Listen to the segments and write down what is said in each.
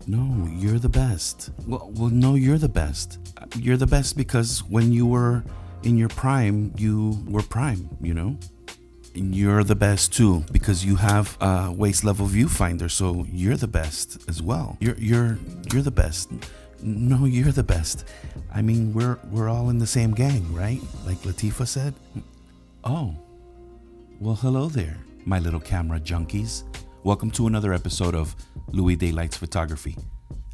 No, you're the best. Well, no, you're the best. You're the best because when you were in your prime, you were prime, you know? And you're the best too because you have a waist level viewfinder, so you're the best as well. You're the best. No, you're the best. I mean, we're all in the same gang, right? Like Latifah said. Oh, well, hello there, my little camera junkies. Welcome to another episode of Louis Daylights Photography.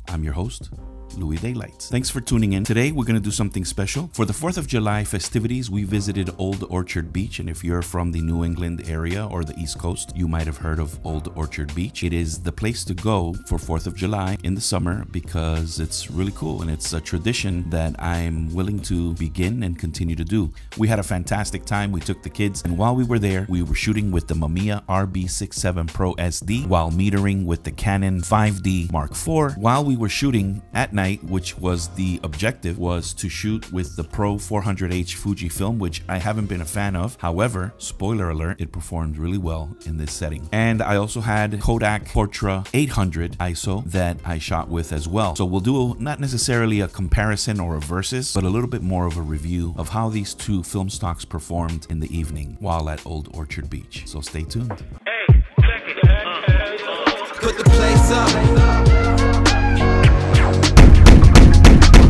I'm your host, Louis Daylights. Thanks for tuning in. Today we're going to do something special. For the 4th of July festivities, we visited Old Orchard Beach, and if you're from the New England area or the East Coast, you might have heard of Old Orchard Beach. It is the place to go for 4th of July in the summer because it's really cool and it's a tradition that I'm willing to begin and continue to do. We had a fantastic time. We took the kids, and while we were there, we were shooting with the Mamiya RB67 Pro SD while metering with the Canon 5D Mark IV. While we were shooting at night, which was the objective, was to shoot with the Pro 400H Fuji film, which I haven't been a fan of. However, spoiler alert, it performed really well in this setting. And I also had Kodak Portra 800 ISO that I shot with as well. So we'll do not necessarily a comparison or a versus, but a little bit more of a review of how these two film stocks performed in the evening while at Old Orchard Beach. So stay tuned. Hey, put the place up.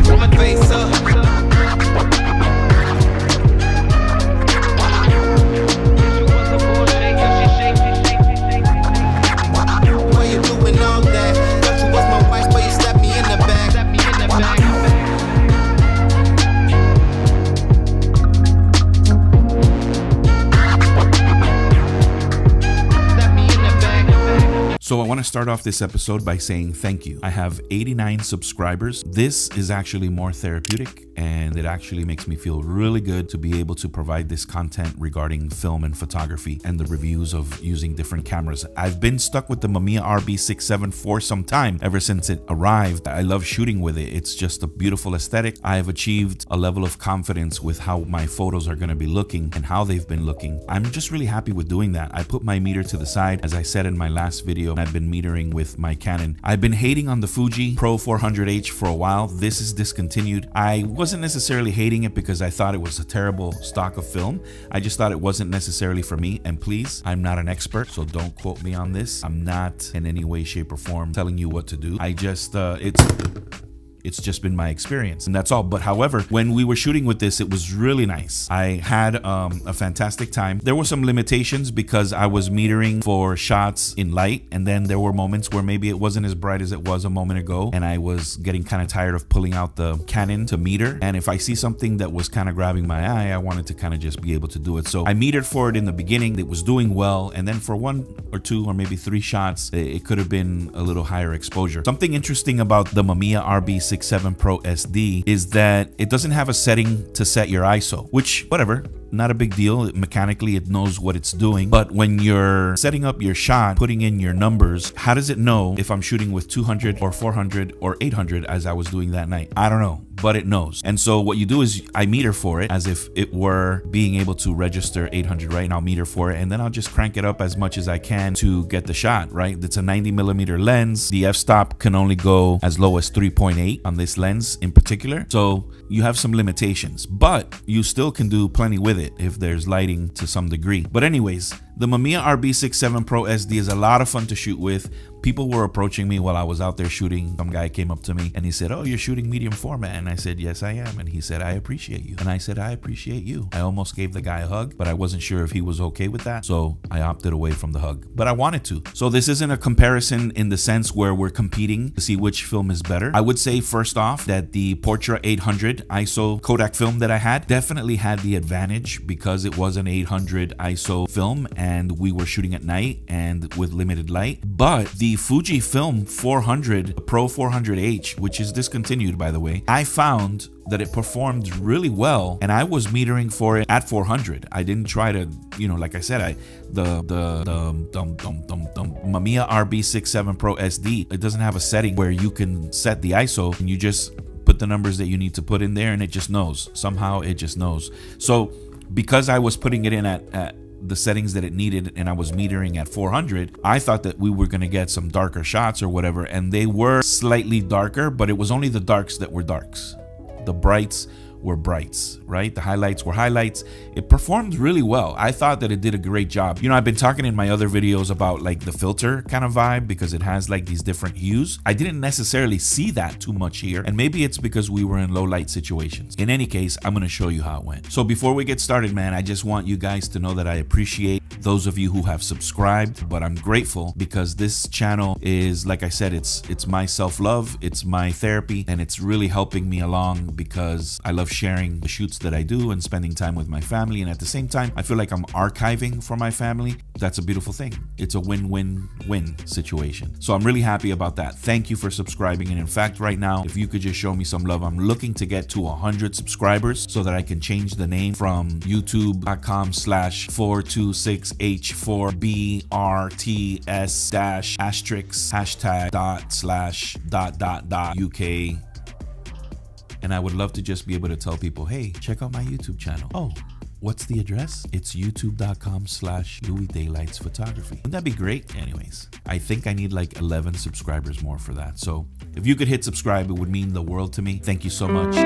Put my face up. Why you doing all that? Thought you was my wife, but you slapped me in the back. So I want to start off this episode by saying thank you. I have 89 subscribers. This is actually more therapeutic, and it actually makes me feel really good to be able to provide this content regarding film and photography and the reviews of using different cameras. I've been stuck with the Mamiya RB67 for some time, ever since it arrived. I love shooting with it. It's just a beautiful aesthetic. I have achieved a level of confidence with how my photos are going to be looking and how they've been looking. I'm just really happy with doing that. I put my meter to the side, as I said in my last video. I've been metering with my Canon. I've been hating on the Fuji Pro 400H for a while. This is discontinued. I wasn't necessarily hating it because I thought it was a terrible stock of film. I just thought it wasn't necessarily for me. And please, I'm not an expert, so don't quote me on this. I'm not in any way, shape, or form telling you what to do. I just, it's just been my experience, and that's all. But however, when we were shooting with this, it was really nice. I had a fantastic time. There were some limitations because I was metering for shots in light, and then there were moments where maybe it wasn't as bright as it was a moment ago, and I was getting kind of tired of pulling out the Canon to meter. And if I see something that was kind of grabbing my eye, I wanted to kind of just be able to do it. So I metered for it in the beginning. It was doing well, and then for 1 or 2 or maybe 3 shots, it could have been a little higher exposure. Something interesting about the Mamiya RB67 Pro SD is that it doesn't have a setting to set your ISO, which, whatever, not a big deal. Mechanically, it knows what it's doing. But when you're setting up your shot, putting in your numbers, how does it know if I'm shooting with 200 or 400 or 800 as I was doing that night? I don't know, but it knows. And so what you do is I meter for it as if it were being able to register 800, right? And I'll meter for it, and then I'll just crank it up as much as I can to get the shot, right? It's a 90mm lens. The f-stop can only go as low as 3.8 on this lens in particular. So you have some limitations, but you still can do plenty with it if there's lighting to some degree. But anyways, the Mamiya RB67 Pro SD is a lot of fun to shoot with. People were approaching me while I was out there shooting. Some guy came up to me and he said, "Oh, you're shooting medium format." And I said, "Yes, I am." And he said, "I appreciate you." And I said, "I appreciate you." I almost gave the guy a hug, but I wasn't sure if he was okay with that, so I opted away from the hug. But I wanted to. So this isn't a comparison in the sense where we're competing to see which film is better. I would say first off that the Portra 800 ISO Kodak film that I had definitely had the advantage because it was an 800 ISO film and we were shooting at night and with limited light. But the Fuji film 400 Pro 400H, which is discontinued by the way, I found that it performed really well, and I was metering for it at 400. I didn't try to, you know, like I said, the Mamiya RB67 Pro SD, it doesn't have a setting where you can set the ISO and you just put the numbers that you need to put in there and it just knows. Somehow it just knows. So because I was putting it in at the settings that it needed and I was metering at 400, I thought that we were going to get some darker shots or whatever, and they were slightly darker, but it was only the darks that were darks. The brights were brights, right? The highlights were highlights. It performed really well. I thought that it did a great job. You know, I've been talking in my other videos about like the filter kind of vibe because it has like these different hues. I didn't necessarily see that too much here, and maybe it's because we were in low light situations. In any case, I'm going to show you how it went. So before we get started, man, I just want you guys to know that I appreciate those of you who have subscribed, but I'm grateful because this channel is, like I said, it's my self-love, it's my therapy, and it's really helping me along because I love sharing the shoots that I do and spending time with my family, and at the same time I feel like I'm archiving for my family. That's a beautiful thing. It's a win-win-win situation. So I'm really happy about that. Thank you for subscribing, and in fact right now, if you could just show me some love, I'm looking to get to 100 subscribers so that I can change the name from youtube.com/426H4BRTS-*#./.UK. And I would love to just be able to tell people, hey, check out my YouTube channel. Oh, what's the address? It's youtube.com/LouisDaylightsPhotography. Wouldn't that be great? Anyways, I think I need like 11 subscribers more for that. So if you could hit subscribe, it would mean the world to me. Thank you so much.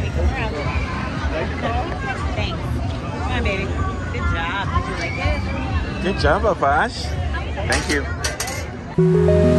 baby. Come around. Thanks. Come on, baby. Good job. Did you like it? Good job, Apash. Thank you.